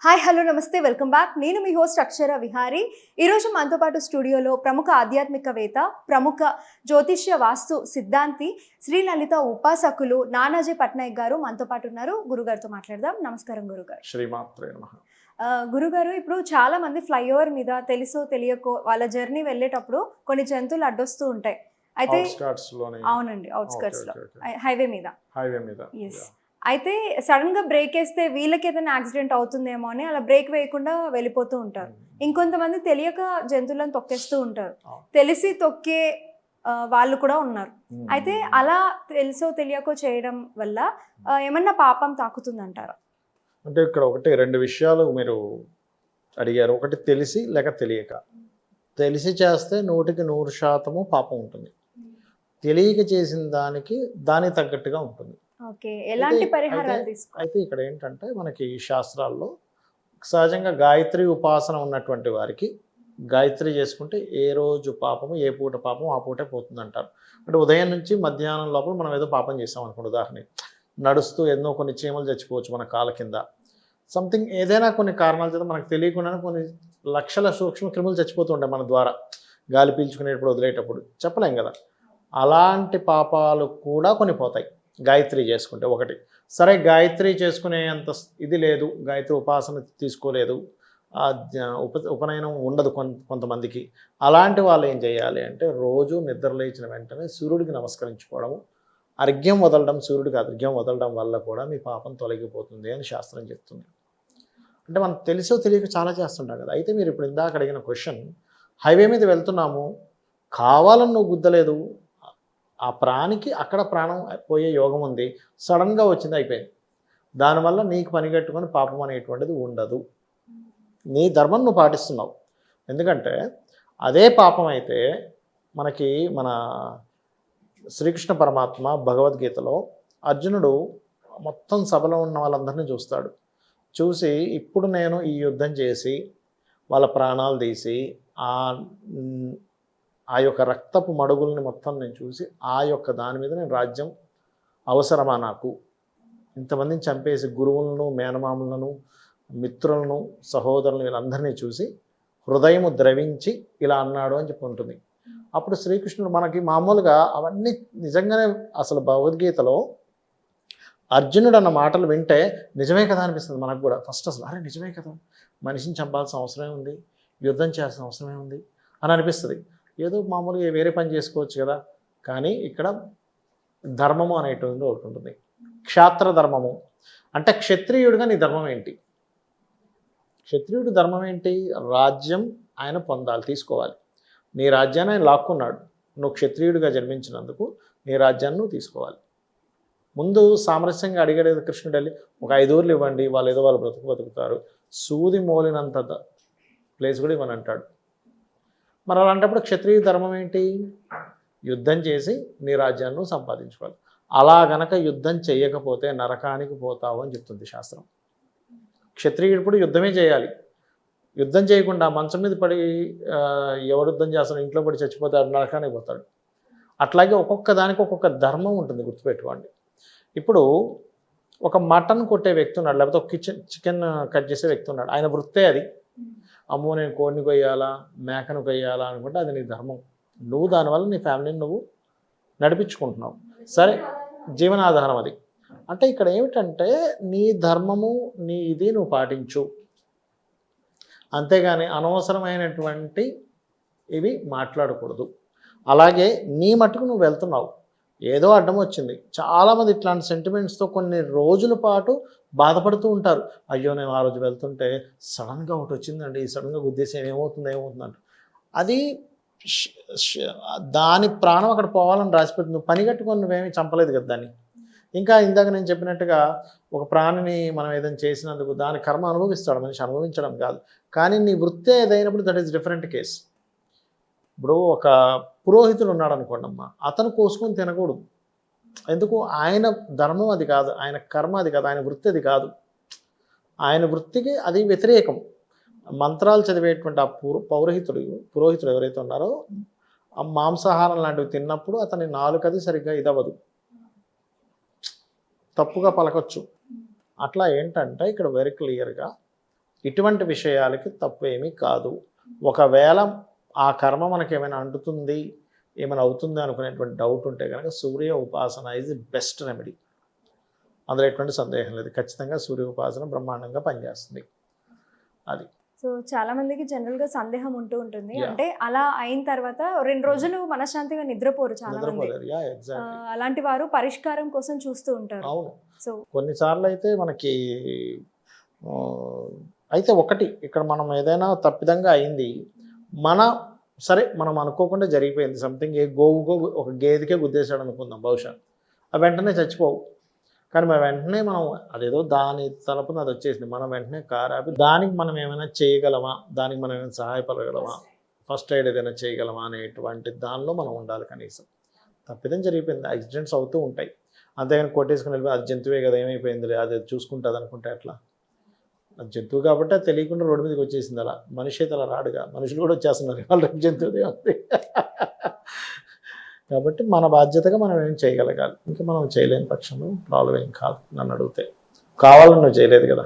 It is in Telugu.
హాయ్ హలో నమస్తే వెల్కమ్ బ్యాక్. నేను మీ హోస్ట్ అక్షర విహారీ. ఈరోజు మనతో పాటు స్టూడియోలో ప్రముఖ ఆధ్యాత్మికవేత్త, ప్రముఖ జ్యోతిష్య వాస్తు సిద్ధాంతి, శ్రీ లలిత ఉపాసకులు నానాజీ పట్నాయక్ గారు మనతో పాటు ఉన్నారు. గురుగారితో మాట్లాడదాం. నమస్కారం గురుగారు. శ్రీమాత్రే నమః. గురుగారు, ఇప్పుడు చాలా మంది ఫ్లైఓవర్ మీద తెలుసో తెలియకో వాళ్ళ జర్నీ వెళ్ళేటప్పుడు కొన్ని జంతువులు అడ్డొస్తూ ఉంటాయి. అయితే అవునండి, అవుట్స్కర్ట్స్ లో, హైవే మీద. ఎస్. అయితే సడన్ గా బ్రేక్ వేస్తే వీళ్ళకి ఏదైనా యాక్సిడెంట్ అవుతుందేమో అని అలా బ్రేక్ వేయకుండా వెళ్ళిపోతూ ఉంటారు. ఇంకొంతమంది తెలియక జంతువులను తొక్కేస్తూ ఉంటారు. తెలిసి తొక్కే వాళ్ళు కూడా ఉన్నారు. అయితే అలా తెలుసో తెలియకో చేయడం వల్ల ఏమన్నా పాపం తాకుతుందంటారా? అంటే ఇక్కడ ఒకటి రెండు విషయాలు మీరు అడిగారు. ఒకటి తెలిసి లేక తెలియక. తెలిసి చేస్తే 100% పాపం ఉంటుంది. తెలియక చేసిన దానికి తగ్గట్టుగా ఉంటుంది. ఓకే, ఎలాంటి పరిహారాలు తీసుకోవాలి? అయితే ఇక్కడ ఏంటంటే మనకి శాస్త్రాల్లో సహజంగా గాయత్రి ఉపాసన ఉన్నటువంటి వారికి గాయత్రి చేసుకుంటే ఏ రోజు పాపము ఏ పూట పాపం ఆ పూటే పోతుంది అంటారు. అంటే ఉదయం నుంచి మధ్యాహ్నం లోపల మనం ఏదో పాపం చేసాం అనుకోండి, ఉదాహరణ నడుస్తూ ఎన్నో కొన్ని చీమలు చచ్చిపోవచ్చు మన కాళ్ళ కింద, సంథింగ్ ఏదైనా కొన్ని కారణాల చేత మనకు తెలియకుండానే కొన్ని లక్షల సూక్ష్మ క్రిములు చచ్చిపోతుంటాయి మన ద్వారా, గాలి పీల్చుకునేటప్పుడు వదిలేటప్పుడు చెప్పలేం కదా. అలాంటి పాపాలు కూడా కొన్ని పోతాయి గాయత్రి చేసుకుంటే. ఒకటి సరే, గాయత్రి చేసుకునే అంత ఇది లేదు, గాయత్రి ఉపాసన తీసుకోలేదు, ఉపనయనం ఉండదు కొంతమందికి. అలాంటి వాళ్ళు ఏం చేయాలి అంటే రోజు నిద్ర లేచిన వెంటనే సూర్యుడికి నమస్కరించుకోవడము, అర్ఘ్యం వదలడం, సూర్యుడికి అర్ఘ్యం వదలడం వల్ల కూడా మీ పాపం తొలగిపోతుంది అని శాస్త్రం చెప్తుంది. అంటే మనం తెలిసో తెలియక చాలా చేస్తుంటాం కదా. అయితే మీరు ఇప్పుడు ఇందాక అడిగిన క్వశ్చన్, హైవే మీద వెళ్తున్నాము, కావాలని నువ్వు గుద్దలేదు, ఆ ప్రాణికి అక్కడ ప్రాణం పోయే యోగం ఉంది, సడన్గా వచ్చింది, అయిపోయింది. దానివల్ల నీకు పనిగట్టుకొని పాపం అనేటువంటిది ఉండదు. నీ ధర్మం నువ్వు పాటిస్తున్నావు. ఎందుకంటే అదే పాపం అయితే మనకి మన శ్రీకృష్ణ పరమాత్మ భగవద్గీతలో అర్జునుడు మొత్తం సభలో ఉన్న వాళ్ళందరినీ చూస్తాడు. చూసి ఇప్పుడు నేను ఈ యుద్ధం చేసి వాళ్ళ ప్రాణాలు తీసి ఆ యొక్క రక్తపు మడుగుల్ని మొత్తం నేను చూసి ఆ యొక్క దాని మీద నేను రాజ్యం అవసరమా నాకు, ఇంతమందిని చంపేసి గురువులను మేనమాములను మిత్రులను సహోదరులను వీళ్ళందరినీ చూసి హృదయము ద్రవించి ఇలా అన్నాడు అని చెప్పి ఉంటుంది. అప్పుడు శ్రీకృష్ణుడు మనకి మామూలుగా అవన్నీ నిజంగానే అసలు భగవద్గీతలో అర్జునుడు అన్న మాటలు వింటే నిజమే కదా అనిపిస్తుంది మనకు కూడా. ఫస్ట్ అసలు అరే నిజమే కదా, మనిషిని చంపాల్సిన అవసరమే ఉంది, యుద్ధం చేయాల్సిన అవసరమే ఉంది అని అనిపిస్తుంది. ఏదో మామూలుగా వేరే పని చేసుకోవచ్చు కదా. కానీ ఇక్కడ ధర్మము అనేటువంటి ఒకటి ఉంటుంది. క్షాత్ర ధర్మము అంటే క్షత్రియుడిగా నీ ధర్మం ఏంటి? క్షత్రియుడి ధర్మం ఏంటి? రాజ్యం ఆయన పొందాలి, తీసుకోవాలి. నీ రాజ్యాన్ని ఆయన లాక్కున్నాడు, నువ్వు క్షత్రియుడిగా జన్మించినందుకు నీ రాజ్యాన్ని నువ్వు తీసుకోవాలి. ముందు సామరస్యంగా అడిగేది కృష్ణుడు వెళ్ళి ఒక 5 ఊర్లు ఇవ్వండి, వాళ్ళు ఏదో వాళ్ళు బతుకుతారు, సూది మోలినంత ప్లేస్ కూడా ఇవ్వని అంటాడు. మరి అలాంటప్పుడు క్షత్రియ ధర్మం ఏంటి? యుద్ధం చేసి నీ రాజ్యాన్ని సంపాదించుకోవాలి. అలా గనక యుద్ధం చేయకపోతే నరకానికి పోతావు అని చెప్తుంది శాస్త్రం. క్షత్రియుడు యుద్ధమే చేయాలి. యుద్ధం చేయకుండా మంచం మీద పడి ఎవరు యుద్ధం చేస్తాడు, ఇంట్లో పడి చచ్చిపోతాడు, నరకానికి పోతాడు. అట్లాగే ఒక్కొక్క దానికి ఒక్కొక్క ధర్మం ఉంటుంది, గుర్తుపెట్టుకోండి. ఇప్పుడు ఒక మటన్ కొట్టే వ్యక్తి ఉన్నాడు, లేకపోతే ఒక చికెన్ కట్ చేసే వ్యక్తి ఉన్నాడు, ఆయన వృత్తే అది. అమ్మో నేను కోడిని కొయ్యాలా మేకను కొయ్యాలా అనుకుంటే అది నీ ధర్మం. నువ్వు దానివల్ల నీ ఫ్యామిలీని నువ్వు నడిపించుకుంటున్నావు, సరే, జీవనాధారం అది. అంటే ఇక్కడ ఏమిటంటే నీ ధర్మము నీ ఇది నువ్వు పాటించు, అంతేగాని అనవసరమైనటువంటి ఇవి మాట్లాడకూడదు. అలాగే నీ మట్టుకు నువ్వు వెళ్తున్నావు, ఏదో అడ్డం వచ్చింది. చాలామంది ఇట్లాంటి సెంటిమెంట్స్తో కొన్ని రోజుల పాటు బాధపడుతూ ఉంటారు. అయ్యో నేను ఆ రోజు వెళ్తుంటే సడన్గా ఒకటి వచ్చిందండి, సడన్గా గుద్దేసి ఏమవుతుందంట. అది దాని ప్రాణం అక్కడ పోవాలని రాసిపెట్టి నువ్వు పని కట్టుకొని నువ్వేమీ చంపలేదు కదా దాన్ని. ఇంకా ఇందాక నేను చెప్పినట్టుగా ఒక ప్రాణిని మనం ఏదైనా చేసినందుకు దాని కర్మ అనుభవిస్తాడు, మనిషి అనుభవించడం కాదు. కానీ నీ వృత్తి ఏదైనప్పుడు దట్ ఈస్ డిఫరెంట్ కేస్. ఇప్పుడు ఒక పురోహితుడు ఉన్నాడు అనుకోండి అమ్మ, అతను కోసుకొని తినకూడదు. ఎందుకు? ఆయన ధర్మం అది కాదు, ఆయన కర్మ అది కాదు, ఆయన వృత్తి అది కాదు. ఆయన వృత్తికి అది వ్యతిరేకం. మంత్రాలు చదివేటువంటి ఆ పురోహితుడు ఎవరైతే ఉన్నారో ఆ మాంసాహారం లాంటివి తిన్నప్పుడు అతని నాలుకది సరిగ్గా ఇదవ్వదు, తప్పుగా పలకొచ్చు. అట్లా ఏంటంటే ఇక్కడ వెరీ క్లియర్గా ఇటువంటి విషయాలకి తప్పు ఏమీ కాదు. ఒకవేళ ఆ కర్మ మనకి ఏమైనా అంటుతుంది, ఏమైనా అవుతుంది అనుకునేటువంటి డౌట్ ఉంటే కనుక సూర్య ఉపాసన ఈజ్ ది బెస్ట్ రెమెడీ. అందులో ఎటువంటి సందేహం లేదు. ఖచ్చితంగా సూర్య ఉపాసన బ్రహ్మాండంగా పనిచేస్తుంది. అది. సో చాలా మందికి జనరల్ గా సందేహం ఉంటూ ఉంటుంది. అంటే అలా అయిన తర్వాత 2 రోజులు మనశ్శాంతిగా నిద్రపోరు చాలా మంది. అలాంటి వారు పరిష్కారం కోసం చూస్తూ ఉంటారు. అవును. సో కొన్నిసార్లు అయితే మనకి అయితే ఒకటి ఇక్కడ మనం ఏదైనా తప్పిదంగా అయింది, మనం అనుకోకుండా జరిగిపోయింది సంథింగ్. గోవుకో ఒక గేదెకే గుద్దేశాడు అనుకుందాం బహుశా, అవి వెంటనే చచ్చిపోవు. కానీ వెంటనే మనం అదేదో దాని తలపున అది వచ్చేసింది, మనం వెంటనే కారాపి దానికి మనం ఏమైనా చేయగలమా, దానికి మనం ఏమైనా సహాయపడగలమా, ఫస్ట్ ఎయిడ్ ఏదైనా చేయగలమా అనేటువంటి దానిలో మనం ఉండాలి. కనీసం తప్పిదం జరిగిపోయింది, యాక్సిడెంట్స్ అవుతూ ఉంటాయి, అంతేగాని కొట్టేసుకుని వెళ్ళిపోయి అది జంతువే కదా ఏమైపోయింది అది చూసుకుంటుంది అనుకుంటే అట్లా. అది జంతువు కాబట్టి అది తెలియకుండా రోడ్డు మీదకి వచ్చేసింది. అలా మనిషి అయితే అలా రాడుగా, మనుషులు కూడా వచ్చేస్తున్నారు వాళ్ళు, రేపు జంతువుదే ఉంది. కాబట్టి మన బాధ్యతగా మనం ఏం చేయగలగాలి. ఇంకా మనం చేయలేని పక్షంలో ప్రాబ్లం ఏం కాదు. నన్ను అడిగితే కావాలని నువ్వు చేయలేదు కదా.